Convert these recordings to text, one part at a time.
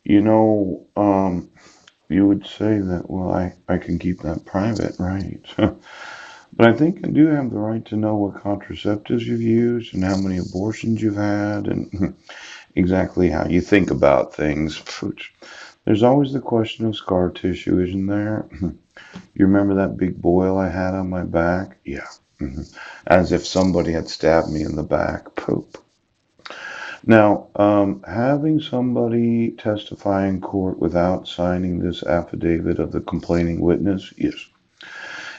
You know, you would say that, well, I can keep that private, right? But I think I do have the right to know what contraceptives you've used and how many abortions you've had and exactly how you think about things. Pooch. There's always the question of scar tissue, isn't there? You remember that big boil I had on my back? Yeah. As if somebody had stabbed me in the back. Poop. Now, having somebody testify in court without signing this affidavit of the complaining witness, yes.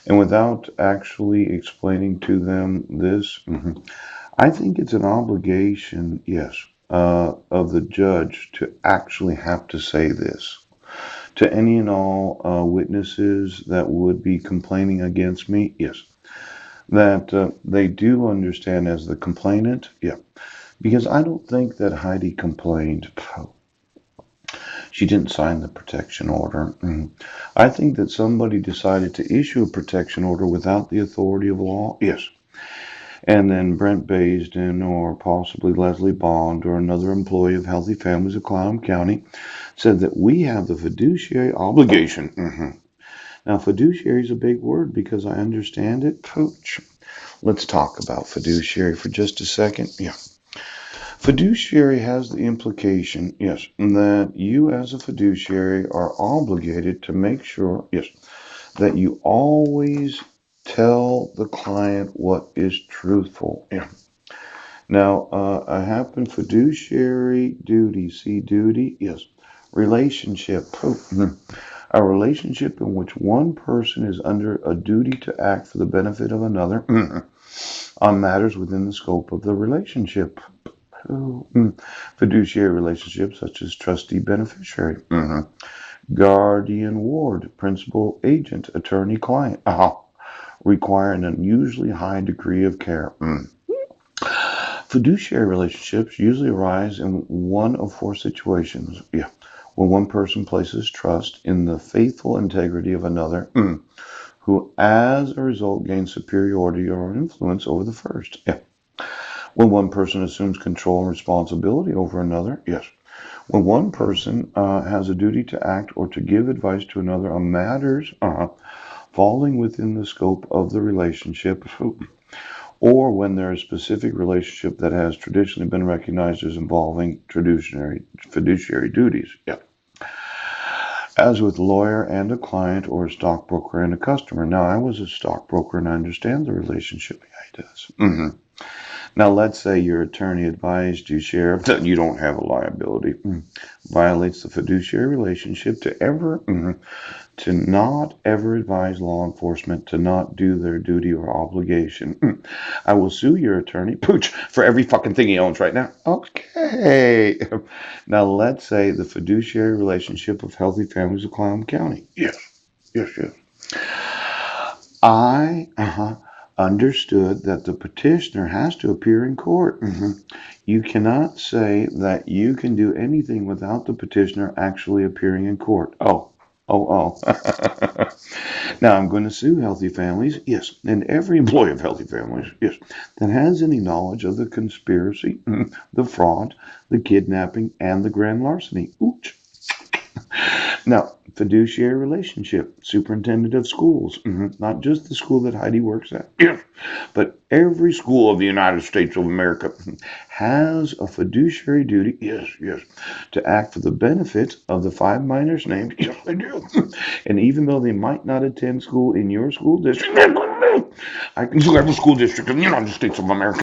And without actually explaining to them this, I think it's an obligation, yes, of the judge to actually have to say this to any and all witnesses that would be complaining against me, yes, that they do understand as the complainant, yeah, because I don't think that Heidi complained. She didn't sign the protection order. I think that somebody decided to issue a protection order without the authority of law. Yes. And then Brent Baisden or possibly Leslie Bond or another employee of Healthy Families of Clallam County said that we have the fiduciary obligation. Now, fiduciary is a big word because I understand it. Coach, let's talk about fiduciary for just a second. Yeah. Fiduciary has the implication, yes, that you as a fiduciary are obligated to make sure, yes, that you always tell the client what is truthful. Yeah. Now, I happen fiduciary duty, see duty, yes, relationship, a relationship in which one person is under a duty to act for the benefit of another on matters within the scope of the relationship. Fiduciary relationships such as trustee beneficiary, guardian ward, principal agent, attorney client, require an unusually high degree of care. Fiduciary relationships usually arise in one of four situations. Yeah. When one person places trust in the faithful integrity of another, who as a result gains superiority or influence over the first. Yeah. When one person assumes control and responsibility over another. Yes. When one person has a duty to act or to give advice to another on matters falling within the scope of the relationship, or when there is a specific relationship that has traditionally been recognized as involving fiduciary duties. Yeah. As with lawyer and a client or a stockbroker and a customer. Now, I was a stockbroker and I understand the relationship. Yeah, he does. Now, let's say your attorney advised you, Sheriff, that you don't have a liability. Violates the fiduciary relationship to not ever advise law enforcement to not do their duty or obligation. I will sue your attorney, Pooch, for every fucking thing he owns right now. Okay. Now, let's say the fiduciary relationship of Healthy Families of Clallam County. Yes, yes, yes. I understood that the petitioner has to appear in court. You cannot say that you can do anything without the petitioner actually appearing in court. Oh. Now I'm going to sue Healthy Families, yes, and every employee of Healthy Families, yes, that has any knowledge of the conspiracy, the fraud, the kidnapping, and the grand larceny. Ooch. Now, fiduciary relationship, superintendent of schools, not just the school that Heidi works at, but every school of the United States of America has a fiduciary duty, yes, to act for the benefit of the five minors named, yes, they do. And even though they might not attend school in your school district, I can sue every school district in the United States of America.